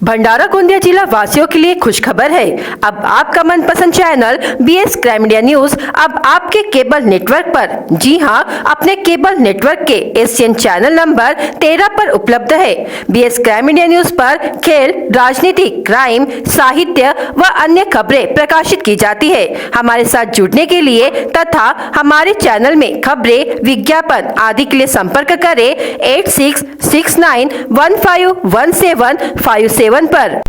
भंडारा गोंदिया जिला वासियों के लिए खुशखबर है। अब आपका मनपसंद channel BS crime media news अब आपके केबल नेटवर्क पर, जी हां, अपने केबल नेटवर्क के एशियन चैनल नंबर 13 पर उपलब्ध है। BS क्राइम मीडिया न्यूज पर खेल, राजनीति, क्राइम, साहित्य व अन्य खबरें प्रकाशित की जाती है। हमारे साथ जुड़ने के लिए तथा हमारे चैनल में खबरें, विज्ञापन आदि के लिए संपर्क करें 8669151757 पर।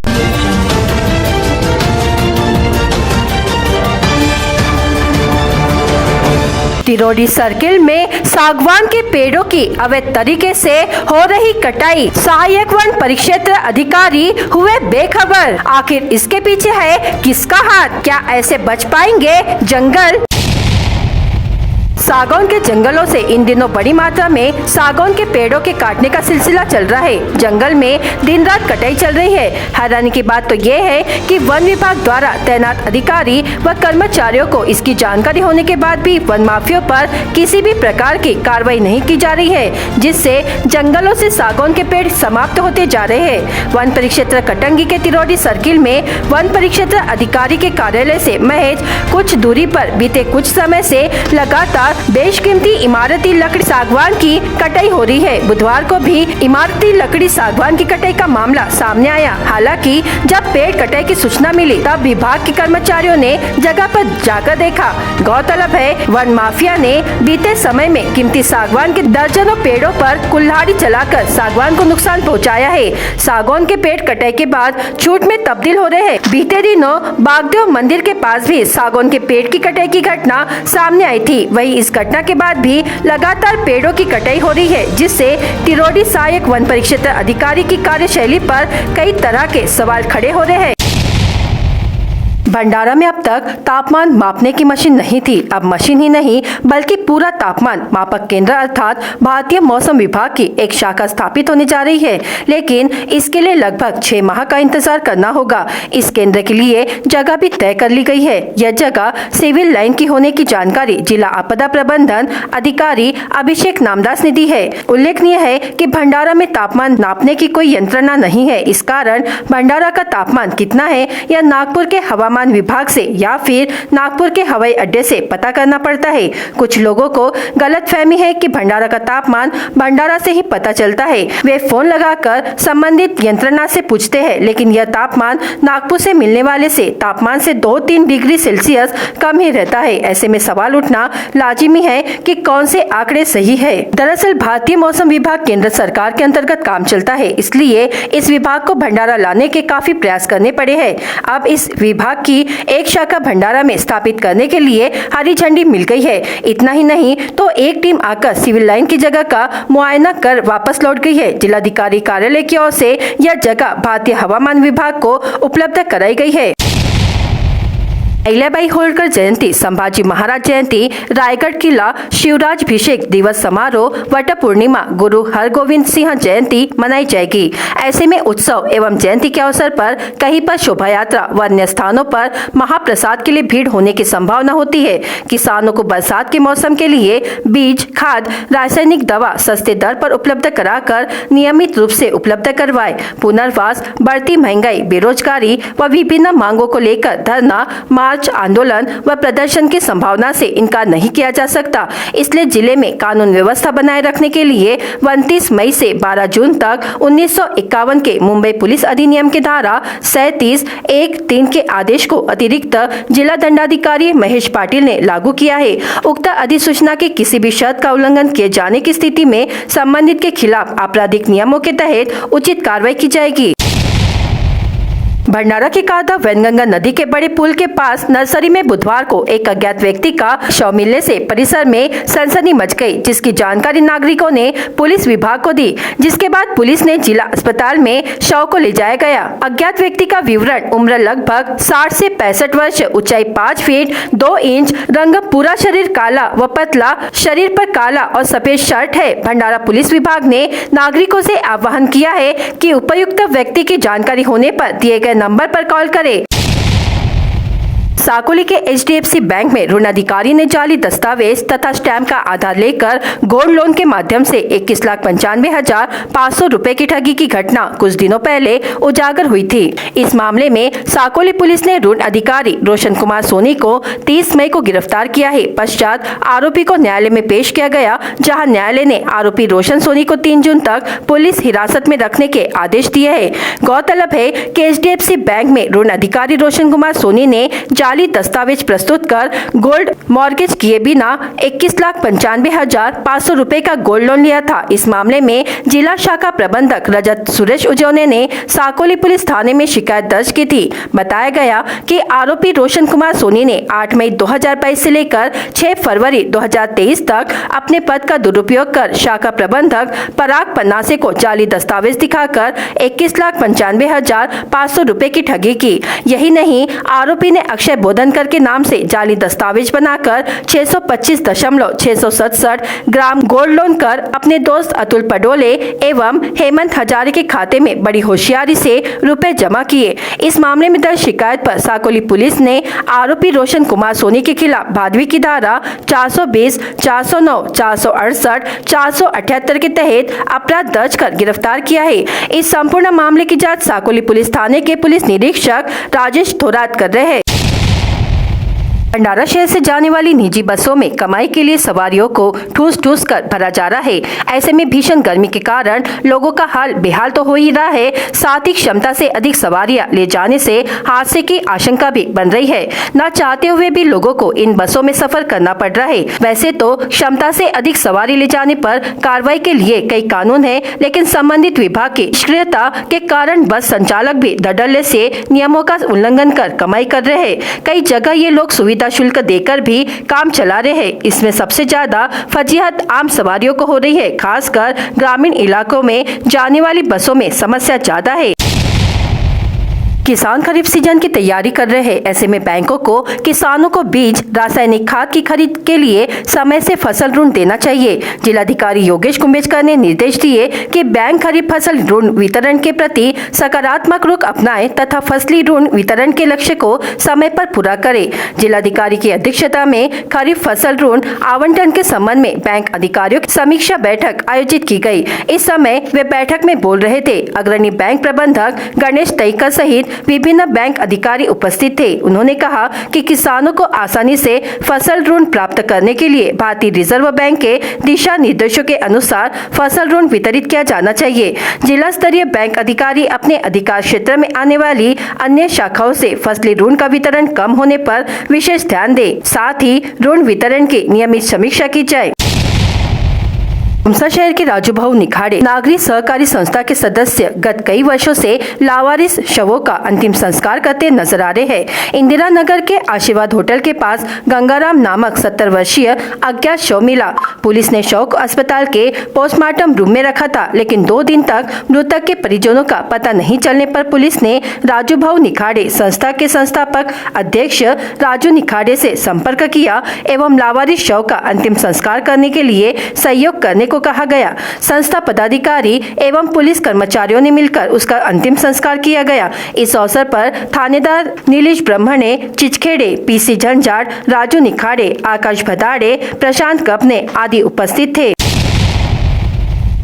तिरोड़ी सर्किल में सागवान के पेड़ों की अवैध तरीके से हो रही कटाई, सहायक वन परिक्षेत्र अधिकारी हुए बेखबर। आखिर इसके पीछे है किसका हाथ? क्या ऐसे बच पाएंगे जंगल? सागौन के जंगलों से इन दिनों बड़ी मात्रा में सागौन के पेड़ों के काटने का सिलसिला चल रहा है। जंगल में दिन रात कटाई चल रही है। हैरानी की बात तो ये है कि वन विभाग द्वारा तैनात अधिकारी व कर्मचारियों को इसकी जानकारी होने के बाद भी वन माफियों पर किसी भी प्रकार की कार्रवाई नहीं की जा रही है, जिससे जंगलों से सागौन के पेड़ समाप्त होते जा रहे हैं। वन परिक्षेत्र कटंगी के तिरोड़ी सर्किल में वन परिक्षेत्र अधिकारी के कार्यालय से महज कुछ दूरी पर बीते कुछ समय से लगातार बेशकीमती इमारती लकड़ी सागवान की कटाई हो रही है। बुधवार को भी इमारती लकड़ी सागवान की कटाई का मामला सामने आया। हालांकि जब पेड़ कटाई की सूचना मिली तब विभाग के कर्मचारियों ने जगह पर जाकर देखा। गौरतलब है, वन माफिया ने बीते समय में कीमती सागवान के दर्जनों पेड़ों पर कुल्हाड़ी चलाकर सागवान को नुकसान पहुँचाया है। सागवान के पेड़ कटाई के बाद छूट में तब्दील हो रहे हैं। बीते दिनों बागदेव मंदिर के पास भी सागवान के पेड़ की कटाई की घटना सामने आई थी। वही इस घटना के बाद भी लगातार पेड़ों की कटाई हो रही है, जिससे तिरोड़ी सहायक वन परिक्षेत्र अधिकारी की कार्यशैली पर कई तरह के सवाल खड़े हो रहे हैं। भंडारा में अब तक तापमान मापने की मशीन नहीं थी। अब मशीन ही नहीं बल्कि पूरा तापमान मापक केंद्र अर्थात भारतीय मौसम विभाग की एक शाखा स्थापित होने जा रही है, लेकिन इसके लिए लगभग 6 माह का इंतजार करना होगा। इस केंद्र के लिए जगह भी तय कर ली गई है। यह जगह सिविल लाइन की होने की जानकारी जिला आपदा प्रबंधन अधिकारी अभिषेक नामदास ने दी है। उल्लेखनीय है कि भंडारा में तापमान नापने की कोई यंत्रणा नहीं है। इस कारण भंडारा का तापमान कितना है यह नागपुर के हवामान विभाग से या फिर नागपुर के हवाई अड्डे से पता करना पड़ता है। कुछ लोगों को गलतफहमी है कि भंडारा का तापमान भंडारा से ही पता चलता है। वे फोन लगाकर संबंधित यंत्रणा से पूछते हैं, लेकिन यह तापमान नागपुर से मिलने वाले से तापमान से 2-3 डिग्री सेल्सियस कम ही रहता है। ऐसे में सवाल उठना लाजिमी है कि कौन से आंकड़े सही है। दरअसल भारतीय मौसम विभाग केंद्र सरकार के अंतर्गत काम चलता है, इसलिए इस विभाग को भंडारा लाने के काफी प्रयास करने पड़े हैं। अब इस विभाग की एक शाखा भंडारा में स्थापित करने के लिए हरी झंडी मिल गई है। इतना ही नहीं तो एक टीम आकर सिविल लाइन की जगह का मुआयना कर वापस लौट गई है। जिलाधिकारी कार्यालय की ओर से यह जगह भारतीय हवामान विभाग को उपलब्ध कराई गई है। अहिल्याबाई होळकर जयंती, संभाजी महाराज जयंती, रायगढ़ किला शिवराजभिषेक दिवस समारोह, वट पूर्णिमा, गुरु हरगोविंद सिंह जयंती मनाई जाएगी। ऐसे में उत्सव एवं जयंती के अवसर पर कहीं पर शोभा यात्रा व अन्य स्थानों पर महाप्रसाद के लिए भीड़ होने की संभावना होती है। किसानों को बरसात के मौसम के लिए बीज, खाद, रासायनिक दवा सस्ते दर पर उपलब्ध कराकर नियमित रूप से उपलब्ध करवाए। पुनर्वास, बढ़ती महंगाई, बेरोजगारी व विभिन्न मांगों को लेकर धरना, मार्च, आंदोलन व प्रदर्शन की संभावना से इनकार नहीं किया जा सकता। इसलिए जिले में कानून व्यवस्था बनाए रखने के लिए 29 मई से 12 जून तक 1951 के मुंबई पुलिस अधिनियम की धारा 37(1)(3) के आदेश को अतिरिक्त जिला दंडाधिकारी महेश पाटिल ने लागू किया है। उक्त अधिसूचना के किसी भी शर्त का उल्लंघन किए जाने की स्थिति में संबंधित के खिलाफ आपराधिक नियमों के तहत उचित कार्रवाई की जाएगी। भंडारा के कादा वैनगंगा नदी के बड़े पुल के पास नर्सरी में बुधवार को एक अज्ञात व्यक्ति का शव मिलने से परिसर में सनसनी मच गई, जिसकी जानकारी नागरिकों ने पुलिस विभाग को दी, जिसके बाद पुलिस ने जिला अस्पताल में शव को ले जाया गया। अज्ञात व्यक्ति का विवरण: उम्र लगभग 60 से 65 वर्ष, ऊंचाई 5 फीट 2 इंच, रंग पूरा शरीर काला व पतला, शरीर पर काला और सफेद शर्ट है। भंडारा पुलिस विभाग ने नागरिकों से आह्वान किया है कि उपयुक्त व्यक्ति की जानकारी होने पर दिए गए नंबर पर कॉल करें। साकोली के HDFC बैंक में ऋण अधिकारी ने जाली दस्तावेज तथा स्टैम्प का आधार लेकर गोल्ड लोन के माध्यम से 21,95,500 रुपए की ठगी की घटना कुछ दिनों पहले उजागर हुई थी। इस मामले में साकोली पुलिस ने ऋण अधिकारी रोशन कुमार सोनी को 30 मई को गिरफ्तार किया है। पश्चात आरोपी को न्यायालय में पेश किया गया, जहां न्यायालय ने आरोपी रोशन सोनी को 3 जून तक पुलिस हिरासत में रखने के आदेश दिए हैं। गौरतलब है कि HDFC बैंक में ऋण अधिकारी रोशन कुमार सोनी ने जाली दस्तावेज प्रस्तुत कर गोल्ड मॉर्गेज किए बिना 21,95,500 रुपए का गोल्ड लोन लिया था। इस मामले में जिला शाखा प्रबंधक रजत सुरेश उजौने ने साकोली पुलिस थाने में शिकायत दर्ज की थी। बताया गया कि आरोपी रोशन कुमार सोनी ने 8 मई 2022 से लेकर 6 फरवरी 2023 तक अपने पद का दुरुपयोग कर शाखा प्रबंधक पराग पन्नासे को जाली दस्तावेज दिखाकर 21,95,500 रुपए की ठगी की। यही नहीं, आरोपी ने अक्षय बोधनकर के नाम से जाली दस्तावेज बनाकर 625.667 ग्राम गोल्ड लोन कर अपने दोस्त अतुल पडोले एवं हेमंत हजारे के खाते में बड़ी होशियारी से रुपए जमा किए। इस मामले में दर्ज शिकायत पर साकोली पुलिस ने आरोपी रोशन कुमार सोनी के खिलाफ भादवी की धारा 420, 409, 468, 478 के तहत अपराध दर्ज कर गिरफ्तार किया है। इस संपूर्ण मामले की जांच साकोली पुलिस थाने के पुलिस निरीक्षक राजेश थोरात कर रहे हैं। भंडारा शहर से जाने वाली निजी बसों में कमाई के लिए सवारियों को ठूस कर भरा जा रहा है। ऐसे में भीषण गर्मी के कारण लोगों का हाल बेहाल तो हो ही रहा है, साथ ही क्षमता से अधिक सवारियां ले जाने से हादसे की आशंका भी बन रही है। न चाहते हुए भी लोगों को इन बसों में सफर करना पड़ रहा है। वैसे तो क्षमता से अधिक सवारी ले जाने पर कार्रवाई के लिए कई कानून है, लेकिन संबंधित विभाग की निष्क्रियता के कारण बस संचालक भी धड़ल्ले से नियमों का उल्लंघन कर कमाई कर रहे हैं। कई जगह ये लोग सुविधा शुल्क देकर भी काम चला रहे हैं। इसमें सबसे ज्यादा फजीहत आम सवारियों को हो रही है। खासकर ग्रामीण इलाकों में जाने वाली बसों में समस्या ज्यादा है। किसान खरीफ सीजन की तैयारी कर रहे हैं। ऐसे में बैंकों को किसानों को बीज, रासायनिक खाद की खरीद के लिए समय से फसल ऋण देना चाहिए। जिलाधिकारी योगेश कुंभेजकर ने निर्देश दिए कि बैंक खरीफ फसल ऋण वितरण के प्रति सकारात्मक रुख अपनाएं तथा फसली ऋण वितरण के लक्ष्य को समय पर पूरा करें। जिलाधिकारी की अध्यक्षता में खरीफ फसल ऋण आवंटन के संबंध में बैंक अधिकारियों की समीक्षा बैठक आयोजित की गई। इस समय वे बैठक में बोल रहे थे। अग्रणी बैंक प्रबंधक गणेश तईकर सहित विभिन्न बैंक अधिकारी उपस्थित थे। उन्होंने कहा कि किसानों को आसानी से फसल ऋण प्राप्त करने के लिए भारतीय रिजर्व बैंक के दिशा निर्देशों के अनुसार फसल ऋण वितरित किया जाना चाहिए। जिला स्तरीय बैंक अधिकारी अपने अधिकार क्षेत्र में आने वाली अन्य शाखाओं से फसली ऋण का वितरण कम होने पर विशेष ध्यान दें। साथ ही ऋण वितरण की नियमित समीक्षा की जाए। उमसा शहर के राजू भाऊ निखाड़े नागरिक सहकारी संस्था के सदस्य गत कई वर्षों से लावारिस शवों का अंतिम संस्कार करते नजर आ रहे हैं। इंदिरा नगर के आशीर्वाद होटल के पास गंगाराम नामक 70 वर्षीय अज्ञात शव मिला। पुलिस ने शव को अस्पताल के पोस्टमार्टम रूम में रखा था, लेकिन 2 दिन तक मृतक के परिजनों का पता नहीं चलने पर पुलिस ने राजू भाऊ निखाड़े संस्था के संस्थापक अध्यक्ष राजू निखाड़े से संपर्क किया एवं लावारिस शव का अंतिम संस्कार करने के लिए सहयोग करने को कहा गया। संस्था पदाधिकारी एवं पुलिस कर्मचारियों ने मिलकर उसका अंतिम संस्कार किया गया। इस अवसर पर थानेदार नीलेश ब्रह्मणे, चिचखेड़े, पीसी झंझाड़, राजू निखाड़े, आकाश भदाड़े, प्रशांत कपने आदि उपस्थित थे।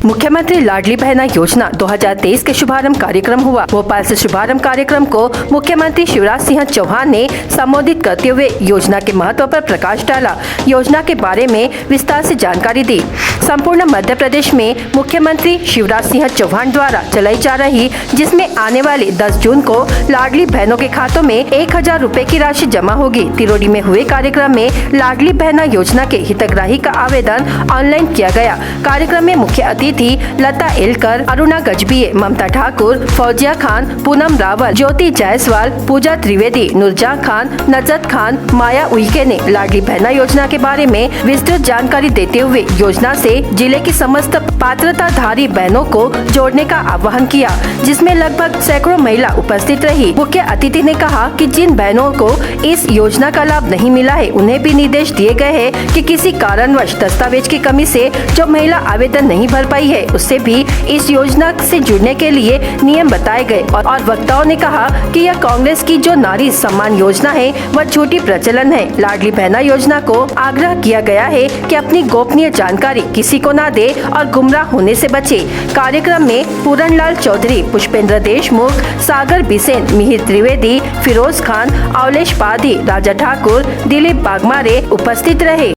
मुख्यमंत्री लाडली बहना योजना 2023 के शुभारंभ कार्यक्रम हुआ। भोपाल से शुभारंभ कार्यक्रम को मुख्यमंत्री शिवराज सिंह चौहान ने संबोधित करते हुए योजना के महत्व पर प्रकाश डाला। योजना के बारे में विस्तार से जानकारी दी। संपूर्ण मध्य प्रदेश में मुख्यमंत्री शिवराज सिंह चौहान द्वारा चलाई जा रही, जिसमें आने वाले 10 जून को लाडली बहनों के खातों में 1,000 रुपए की राशि जमा होगी। तिरोड़ी में हुए कार्यक्रम में लाडली बहना योजना के हितग्राही का आवेदन ऑनलाइन किया गया। कार्यक्रम में मुख्य अतिथि लता एलकर, अरुणा गजबीये, ममता ठाकुर, फौजिया खान, पूनम रावल, ज्योति जायसवाल, पूजा त्रिवेदी, नुरजहां खान, नजरत खान, माया उइके ने लाडली बहना योजना के बारे में विस्तृत जानकारी देते हुए योजना से जिले की समस्त पात्रताधारी बहनों को जोड़ने का आह्वान किया, जिसमें लगभग सैकड़ों महिला उपस्थित रही। मुख्य अतिथि ने कहा कि जिन बहनों को इस योजना का लाभ नहीं मिला है, उन्हें भी निर्देश दिए गए हैं कि किसी कारणवश दस्तावेज की कमी से जो महिला आवेदन नहीं भर पाई गई है उससे भी इस योजना से जुड़ने के लिए नियम बताए गए और वक्ताओं ने कहा कि यह कांग्रेस की जो नारी सम्मान योजना है वह झूठी प्रचलन है। लाडली बहना योजना को आग्रह किया गया है कि अपनी गोपनीय जानकारी किसी को न दे और गुमराह होने से बचे। कार्यक्रम में पूरनलाल चौधरी, पुष्पेंद्र देशमुख, सागर बिसेन, मिहिर त्रिवेदी, फिरोज खान, अवलेश पाधी, राजा ठाकुर, दिलीप बागमारे उपस्थित रहे।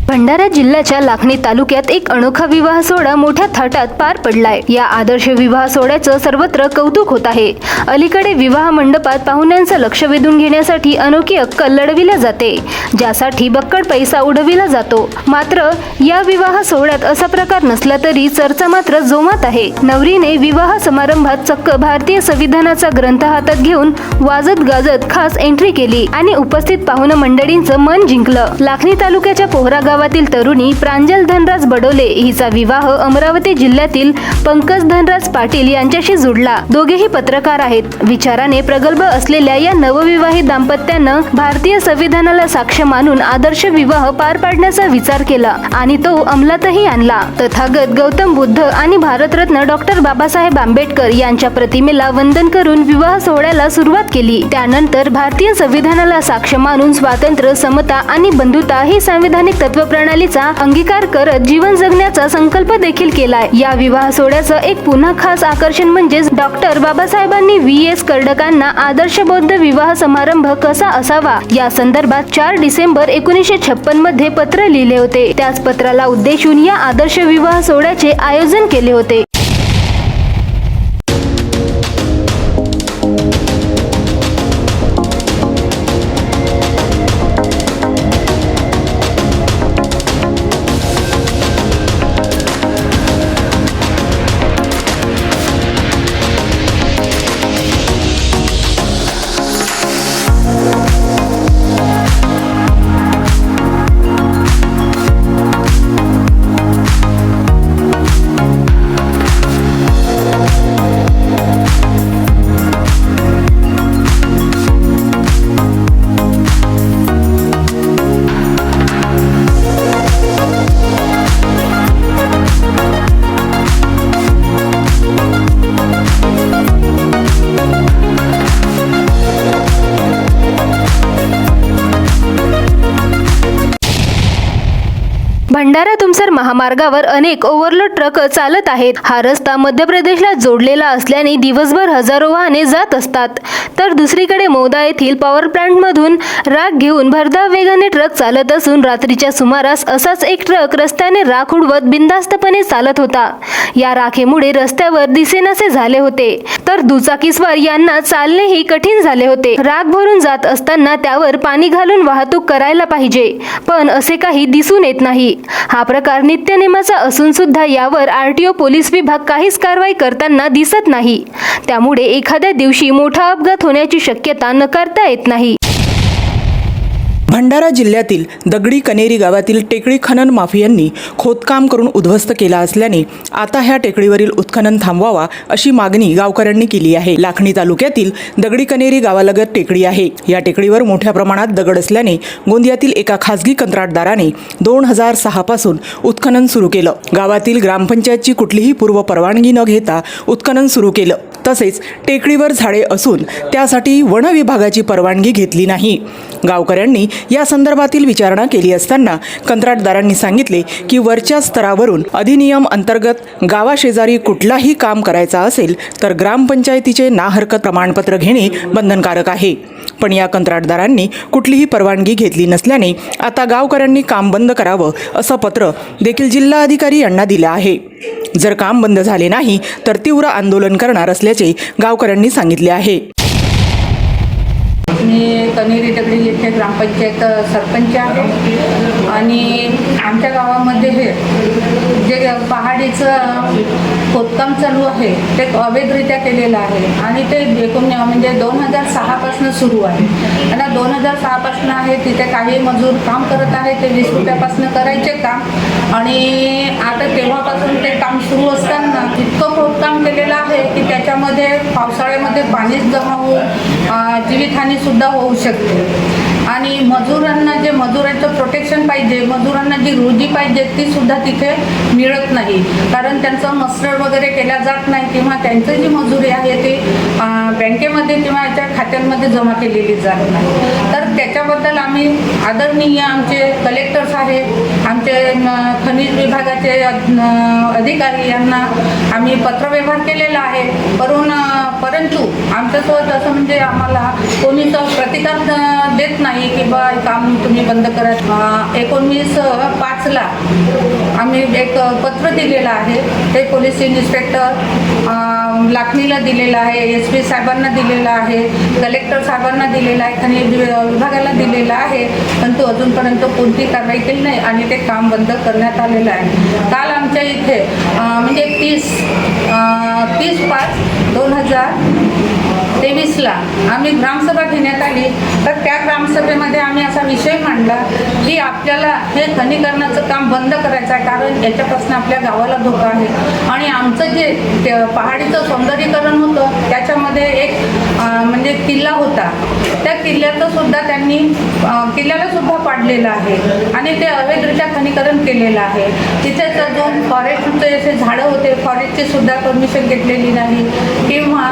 भंडारा जिल्ह्याच्या लाखनी तालुक्यात एक अनोखा विवाह सोहळा मोठ्या थाटात पार पडलाय। या आदर्श विवाह सोहळ्याचं सर्वत्र कौतुक होत आहे। अलीकडे विवाह मंडपात पाहुण्यांचं लक्ष वेधून घेण्यासाठी अनोखी अक्कल लढविल्या जाते, ज्यासाठी बक्कळ पैसा उडविला जातो। मात्र या विवाह सोहळ्यात असा प्रकार नसला तरी चर्चा मात्र जोमात आहे। नवरीने विवाह समारंभात चक्क भारतीय संविधानाचा ग्रंथ हातात घेऊन वाजत गाजत खास एंट्री केली आणि उपस्थित पाहुण मंडळींचं मन जिंकलं। लाखनी तालुक्याच्या पोहरा गावातील तरुणी प्रांजल धनराज बडोले हिचा विवाह अमरावती जिल्ह्यातील पंकज धनराज पाटील यांच्याशी जुळला। दोघेही पत्रकार आहेत। विचाराने प्रगल्भ असलेल्या या नवविवाहित दाम्पत्यानं भारतीय संविधानाला साक्ष मानून आदर्श विवाह पार पाडण्याचा विचार केला आणि तो अंमलातही आणला। तथागत गौतम बुद्ध आणि भारतरत्न डॉक्टर बाबासाहेब आंबेडकर यांच्या प्रतिमेला वंदन करून विवाह सोहळ्याला सुरुवात केली। त्यानंतर भारतीय संविधानाला साक्ष मानून स्वातंत्र्य, समता आणि बंधुता ही संविधानिक तत्वप्रणालीचा अंगीकार करत जीवन जगण्याचा संकल्प देखील केलाय। या विवाह सोहळ्याचं एक पुन्हा खास आकर्षण म्हणजे डॉक्टर बाबासाहेबांनी व्ही.एस. कर्डकांना आदर्श बौद्ध विवाह समारंभ कसा असावा या संदर्भात 4 डिसेंबर 1956 मध्ये पत्र लिहिले होते। त्याच पत्राला उद्देशून या आदर्श विवाह सोहळ्याचे आयोजन केले होते। भंडारा तुमसर महामार्गावर अनेक ओव्हरलोड ट्रक चालत आहेत। हा रस्ता मध्य प्रदेशला जोडलेला असल्याने दिवसभर हजारो वाहने जात असतात, तर दुसरीकडे मौदा येथील पॉवर प्लांट मधून राख घेऊन भरधाव वेगाने ट्रक चालत असून रात्रीच्या सुमारास असाच एक ट्रक रस्त्याने राख उडवत बिनधास्तपणे चालत होता। या राखेमुळे रस्त्यावर दिसेनासे झाले होते, तर दुचाकीस्वार यांना चालणेही कठीण झाले होते। राख भरून जात असताना त्यावर पाणी घालून वाहतूक करायला पाहिजे, पण असे काही दिसून येत नाही। हा प्रकार नित्यनेमाचा असून सुद्धा यावर आरटीओ पोलीस विभाग काहीच कारवाई करताना दिसत नाही। त्यामुळे एखाद्या दिवशी मोठा अपघात होण्याची शक्यता नकारता येत नाही। भंडारा जिल्ह्यातील दगडी कनेरी गावातील टेकडी खनन माफियांनी खोदकाम करून उद्ध्वस्त केला असल्याने आता ह्या टेकडीवरील उत्खनन थांबवावा अशी मागणी गावकऱ्यांनी केली आहे। लाखनी तालुक्यातील दगडी कनेरी गावालगत टेकडी आहे। या टेकडीवर मोठ्या प्रमाणात दगड असल्याने गोंदियातील एका खासगी कंत्राटदाराने 2006 पासून उत्खनन सुरू केलं। गावातील ग्रामपंचायतची कुठलीही पूर्व परवानगी न घेता उत्खनन सुरू केलं। तसेच टेकडीवर झाडे असून त्यासाठी वन विभागाची परवानगी घेतली नाही। गावकऱ्यांनी या संदर्भातील विचारणा केली असताना कंत्राटदारांनी सांगितले की वरच्या स्तरावरून अधिनियम अंतर्गत गावाशेजारी कुठलाही काम करायचा असेल तर ग्रामपंचायतीचे नाहरकत प्रमाणपत्र घेणे बंधनकारक आहे। पण या कंत्राटदारांनी कुठलीही परवानगी घेतली नसल्याने आता गावकऱ्यांनी काम बंद करावं असं पत्र देखील जिल्हाधिकारी यांना दिलं आहे। जर काम बंद झाले नाही तर तीव्र आंदोलन करणार असल्याचे गावकऱ्यांनी सांगितले आहे। मी कनेरी दगडी येथे ग्रामपंचायत सरपंच आहे आणि आमच्या गावामध्ये हे जे पहाडीचं खोदकाम चालू आहे ते अवैधरित्या केलेलं आहे आणि ते म्हणजे 2006 पासून सुरू आहे आणि 2006 पासून आहे। तिथे काही मजूर काम करत आहे, ते 20 रुपयापासून करायचे काम आणि आता तेव्हापासून ते काम सुरू असताना इतकं खोदकाम केलेलं आहे की त्याच्यामध्ये पावसाळ्यामध्ये पाणीच जमा होऊन जीवितहानी सुद्धा होऊ शकते आणि मजुरांना जे मजुरांचं प्रोटेक्शन पाहिजे, मजुरांना जी रोजी पाहिजे ती सुद्धा तिथे मिळत नाही, कारण त्यांचं मस्टर वगैरे केल्या जात नाही किंवा त्यांचं जी मजुरी आहे ते बँकेमध्ये किंवा याच्या खात्यांमध्ये जमा केलेली जात नाही. तर त्याच्याबद्दल आम्ही आदरणीय आमचे कलेक्टर्स आहेत, आमचे खनिज विभागाचे अधिकारी यांना आम्ही पत्रव्यवहार केलेला आहे. परंतु आमच्यासोबत असं म्हणजे आम्हाला कोणीच प्रतिकार देत नाही की बा काम तुम्ही बंद करा. 19/5 आम्ही एक पत्र दिलेलं आहे, ते पोलीस इन्स्पेक्टर लाखणीला दिलेलं आहे, SP साहेबांना दिलेलं आहे, कलेक्टर साहेबांना दिलेलं आहे, खनिज विभागाला दिलेलं आहे, परंतु अजूनपर्यंत कोणती कारवाई केली नाही आणि ते काम बंद करण्यात आलेलं आहे. काल आमच्या इथे म्हणजे 30/5/2023 आम्ही ग्रामसभा घेण्यात आली. तर त्या ग्रामसभेमध्ये आम्ही असा विषय मांडला की आपल्याला हे खनिकरणाचं काम बंद करायचं आहे, कारण याच्यापासून आपल्या गावाला धोका आहे. आणि आमचं जे पहाडीचं सौंदर्यीकरण होतं त्याच्यामध्ये एक म्हणजे किल्ला होता, त्या किल्ल्याचं सुद्धा त्यांनी किल्ल्याला सुद्धा पाडलेलं आहे आणि ते अवैधरित्या खनिकरण केलेलं आहे. तिथेच अजून फॉरेस्टचे असे झाडं होते, फॉरेस्टची सुद्धा परमिशन घेतलेली नाही किंवा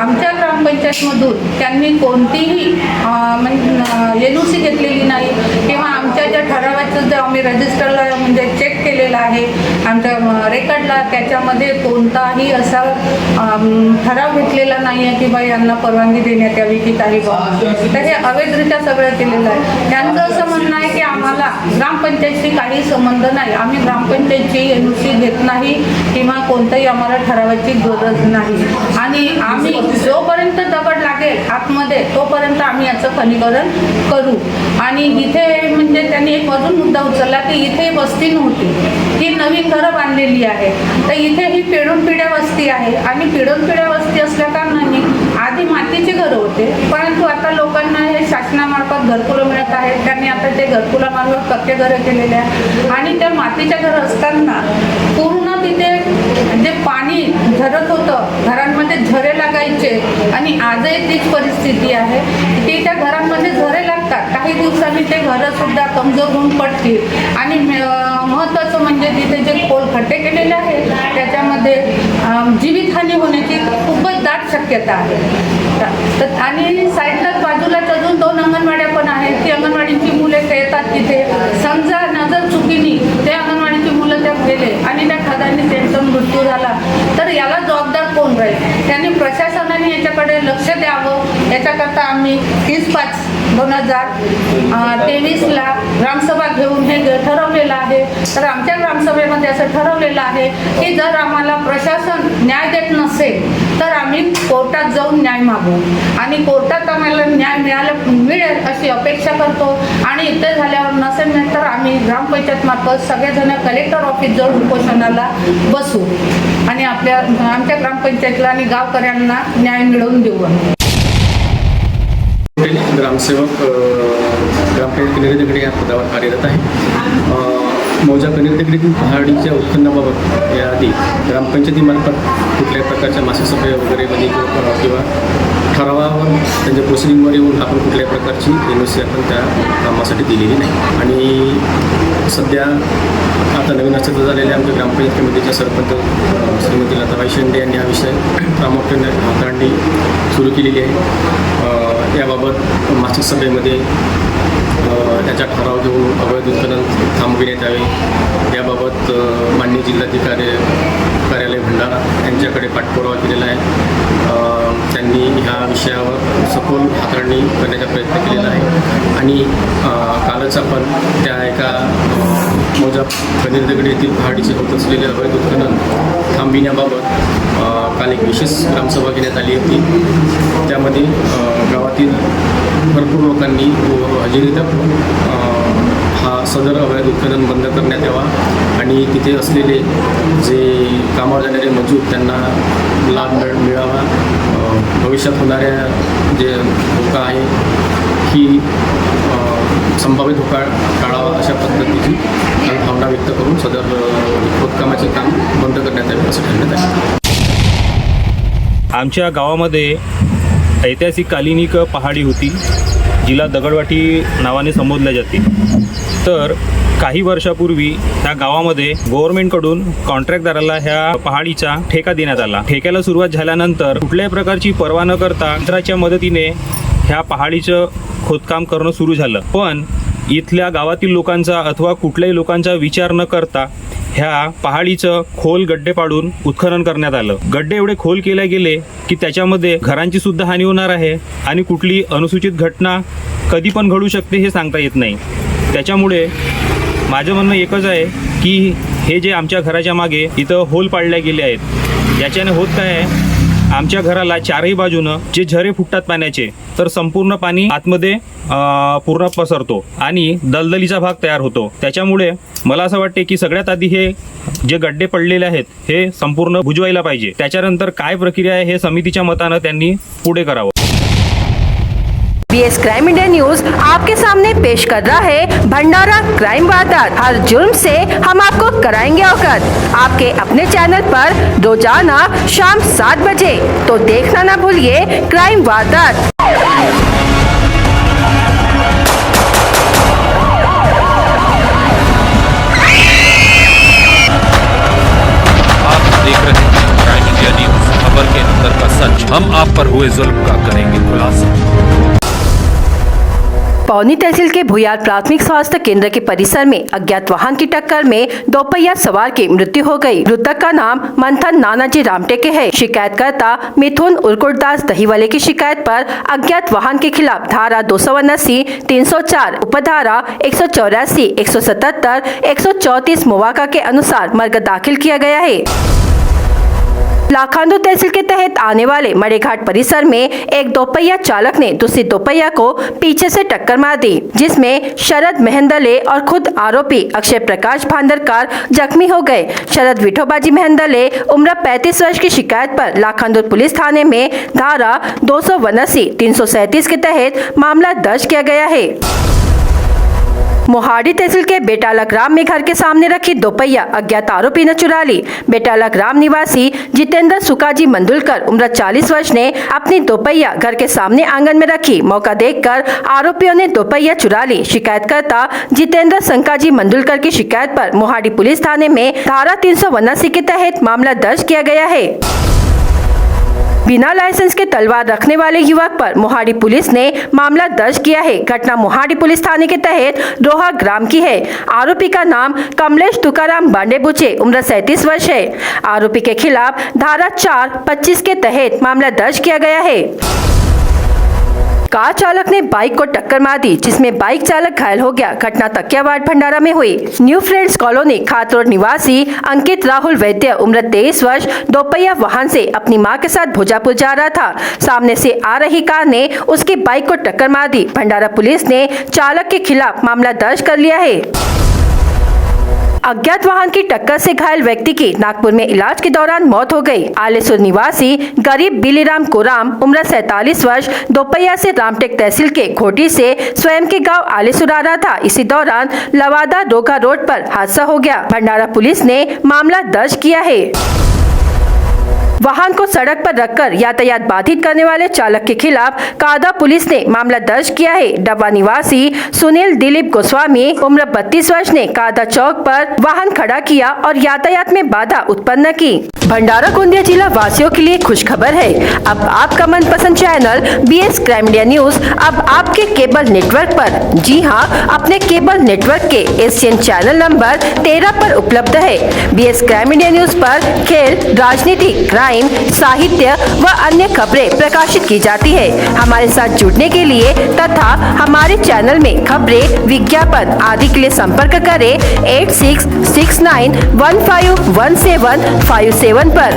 आमच्या ग्रामपंचायतमधून त्यांनी कोणतीही NOC घेतलेली नाही किंवा आमच्या ज्या ठरावाचं जे आम्ही रजिस्टरला म्हणजे चेक केलेलं आहे आमच्या रेकॉर्डला, त्याच्यामध्ये कोणताही असा ठराव घेतलेला नाही आहे की बा यांना परवानगी देण्यात यावी की काही तर हे अवैधरित्या सगळं केलेलं आहे. त्यांचं असं म्हणणं आहे की आम्हाला ग्रामपंचायतशी काही संबंध नाही, आम्ही ग्रामपंचायतची NOC घेत नाही किंवा कोणतंही आम्हाला ठरावाची गरज नाही आणि आम्ही जोपर्यंत दगड लागेल आतमध्ये तोपर्यंत आम्ही याचं खनिकरण करू. आणि इथे म्हणजे त्यांनी एक अजून मुद्दा उचलला की इथे वस्ती नव्हती, ही नवीन घरं बांधलेली आहे. तर इथे ही पिढून पिढ्या वस्ती आहे आणि पिढून पिढ्या वस्ती असल्या कारणाने आधी मातीची घरं होते, परंतु आता लोकांना हे शासनामार्फत घरकुलं मिळत आहेत. त्यांनी आता ते घरकुलामार्फत पक्के घरं केलेले आहे आणि त्या मातीच्या घरं असताना पूर्ण तिथे जे पाणी झरत होतं, घरांमध्ये झरे लागायचे आणि आजही तीच परिस्थिती आहे की त्या घरांमध्ये झरे लागतात. काही दिवसांनी ते घरं सुद्धा कमजोर होऊन पडतील आणि महत्त्वाचं म्हणजे तिथे जे खोल खड्डे केलेले आहेत त्याच्यामध्ये जीवितहानी होण्याची खूपच दाट शक्यता आहे. आणि साईडलाच बाजूलाच अजून 2 अंगणवाड्या पण आहेत. ती अंगणवाडीची मुले खेळतात तिथे, समजा नजर चुकीने ते अंगणवाडीची मुलं त्या गेले आणि त्या खदानी त्यांचा मृत्यू झाला तर याला जबाबदार कोण राहील? त्यांनी प्रशासनाने याच्याकडे लक्ष द्यावं. याच्याकरता आम्ही 30/5/2023 ग्रामसभा घेऊन हे ठरवलेलं आहे. तर आमच्या ग्रामसभेमध्ये असं ठरवलेलं आहे की जर आम्हाला प्रशासन न्याय देत नसेल तर आम्ही कोर्टात जाऊन न्याय मागू आणि कोर्टात आम्हाला न्याय मिळेल अशी अपेक्षा करतो. आणि इथे झाल्यावर नसेल मिळेल तर आम्ही ग्रामपंचायतमार्फत सगळेजण कलेक्टर ऑफिस जवळ उपोषणाला बसू आणि आमच्या ग्रामपंचायतला आणि गावकऱ्यांना न्याय मिळवून देऊ. ग्रामसेवक ग्रामपंचायत कनेरी दगडे या पदावर कार्यरत आहे. मौजा कनेरी दगडीतील पहाडीच्या उत्पन्नाबाबत याआधी ग्रामपंचायतीमार्फत कुठल्याही प्रकारच्या मासिक वगैरेमध्ये किंवा ठरावावर त्यांच्या प्रोसिडिंगवर येऊन आपण कुठल्याही प्रकारची NOC आपण त्या कामासाठी दिलेली नाही. आणि सध्या आता नवीन अस्तित्व झालेल्या आमच्या ग्रामपंचायत कमिटीच्या सरपंच श्रीमती लताबाई शेंडे यांनी हा विषय प्रामुख्याने हाताळणी सुरू केलेली आहे. याबाबत मासिक सभेमध्ये त्याचा ठराव घेऊन अवैध उत्खनन थांबविण्यात यावे याबाबत माननीय जिल्हाधिकारी कार्यालय भंडारा यांच्याकडे पाठपुरावा केलेला आहे. त्यांनी ह्या विषयावर सखोल हाताळणी करण्याचा प्रयत्न केलेला आहे आणि कालच आपण त्या एका मौजा कनेरी दगडी येथील पहाडीचे होत असलेले अवैध उत्खनन थांबविण्याबाबत काल एक विशेष ग्रामसभा घेण्यात आली होती. त्यामध्ये गावातील भरपूर लोकांनी हजेरी दाखवून हा सदर अवैध उत्खनन बंद करण्यात यावा आणि तिथे असलेले जे कामावर जाणारे मजूर त्यांना लाभ मिळावा. भविष्यात होणाऱ्या जे धोका आहे ही संभाव्य धोका टाळावा अशा पद्धतीची भावना व्यक्त करून सदर खोदकामाचे काम बंद करण्यात यावे असं ठरवण्यात आले. आमच्या गावामध्ये ऐतिहासिक कालीनिक पहाडी होती जिला दगडवाटी नावाने संबोधल्या जाते. तर काही वर्षापूर्वी ह्या गावामध्ये गव्हर्नमेंटकडून कॉन्ट्रॅक्टदाराला ह्या पहाडीचा ठेका देण्यात आला. ठेक्याला सुरुवात झाल्यानंतर कुठल्याही प्रकारची पर्वा न करता यंत्राच्या मदतीने ह्या पहाडीचं खोदकाम करणं सुरू झालं. पण इथल्या गावातील लोकांचा अथवा कुठल्याही लोकांचा विचार न करता ह्या पहाडीचं खोल गड्डे पाडून उत्खनन करण्यात आलं. गड्डे एवढे खोल केले गेले की त्याच्यामध्ये घरांची सुद्धा हानी होणार आहे आणि कुठली अनुसूचित घटना कधी पण घडू शकते हे सांगता येत नाही. त्याच्यामुळे माझं म्हणणं एकच आहे की हे जे आमच्या घराच्या मागे इथं होल पाडले गेले आहेत, याच्याने होत काय आहे, आमच्या घराला चारही बाजूनं जे झरे फुटतात पाण्याचे, तर संपूर्ण पाणी आतमध्ये पूर्ण पसरतो आणि दलदलीचा भाग तयार होतो. त्याच्यामुळे मला असं वाटते की सगळ्यात आधी हे जे गड्डे पडलेले आहेत हे संपूर्ण बुजवायला पाहिजे. त्याच्यानंतर काय प्रक्रिया आहे हे समितीच्या मतानं त्यांनी पुढे करावं. BS क्राइम इंडिया न्यूज आपके सामने पेश कर रहा है भंडारा क्राइम वारदात. हर जुर्म से हम आपको कराएंगे अवगत. आपके अपने चैनल पर रोजाना शाम 7 बजे. तो देखना ना भूलिए क्राइम वारदात. आप देख रहे हैं क्राइम इंडिया न्यूज, खबर के अंदर का सच. हम आप पर हुए जुल्म का करेंगे खुलासा. पौनी तहसील के भुयार प्राथमिक स्वास्थ्य केंद्र के परिसर में अज्ञात वाहन की टक्कर में दोपहिया सवार की मृत्यु हो गई. मृतक का नाम मंथन नानाजी रामटेके है. शिकायतकर्ता मिथुन उर्कुटदास दहीवाले की शिकायत पर अज्ञात वाहन के खिलाफ धारा 279, 304, उपधारा 184, 177, 134 मुवाका के अनुसार मर्ग दाखिल किया गया है. लाखांदू तहसील के तहत आने वाले मड़ेघाट परिसर में एक दोपहिया चालक ने दूसरी दोपहिया को पीछे से टक्कर मार दी, जिसमें शरद मेहंदले और खुद आरोपी अक्षय प्रकाश भांदरकर जख्मी हो गए. शरद विठोबाजी मेहंदले उम्र 35 वर्ष की शिकायत पर लाखांदू पुलिस थाने में धारा 279, 337 के तहत मामला दर्ज किया गया है. मोहाड़ी तहसील के बेटाला ग्राम में घर के सामने रखी दोपहिया अज्ञात आरोपी ने चुरा ली. बेटाला ग्राम निवासी जितेंद्र सुकाजी मंडुलकर उम्र 40 वर्ष ने अपनी दोपहिया घर के सामने आंगन में रखी. मौका देखकर आरोपियों ने दोपहिया चुरा ली. शिकायतकर्ता जितेंद्र संकाजी मंडुलकर की शिकायत पर मोहाड़ी पुलिस थाने में धारा 379 के तहत मामला दर्ज किया गया है. बिना लाइसेंस के तलवार रखने वाले युवक पर मोहाड़ी पुलिस ने मामला दर्ज किया है. घटना मोहाड़ी पुलिस थाने के तहत रोहा ग्राम की है. आरोपी का नाम कमलेश तुकाराम बांडेबुचे उम्र 37 वर्ष है. आरोपी के खिलाफ धारा 425 के तहत मामला दर्ज किया गया है. कार चालक ने बाइक को टक्कर मार दी, जिसमें बाइक चालक घायल हो गया. घटना तकिया वार्ड भंडारा में हुई. न्यू फ्रेंड्स कॉलोनी खात रोड निवासी अंकित राहुल वैद्य उम्र 23 वर्ष दोपहिया वाहन से अपनी मां के साथ भोजापुर जा रहा था. सामने से आ रही कार ने उसकी बाइक को टक्कर मार दी. भंडारा पुलिस ने चालक के खिलाफ मामला दर्ज कर लिया है. अज्ञात वाहन की टक्कर से घायल व्यक्ति की नागपुर में इलाज के दौरान मौत हो गई. आलेसुर निवासी गरीब बिलीराम कोराम उम्र 47 वर्ष दोपहिया से रामटेक तहसील के घोटी से स्वयं के गांव आलेसुर आ रहा था. इसी दौरान लवादा रोगा रोड पर हादसा हो गया. भंडारा पुलिस ने मामला दर्ज किया है. वाहन को सड़क पर रखकर यातायात बाधित करने वाले चालक के खिलाफ कादा पुलिस ने मामला दर्ज किया है. डब्बा निवासी सुनील दिलीप गोस्वामी उम्र 32 वर्ष ने कादा चौक पर वाहन खड़ा किया और यातायात में बाधा उत्पन्न की. भंडारा गोंदिया जिला वासियों के लिए खुशखबर है. अब आपका मनपसंद channel BS crime India news अब आपके केबल नेटवर्क पर, जी हां, अपने केबल नेटवर्क के एशियन चैनल नंबर 13 पर उपलब्ध है. BS क्राइम इंडिया न्यूज पर खेल, राजनीति, क्राइम, साहित्य व अन्य खबरें प्रकाशित की जाती है. हमारे साथ जुड़ने के लिए तथा हमारे चैनल में खबरें, विज्ञापन आदि के लिए संपर्क करें 8669151757 पर.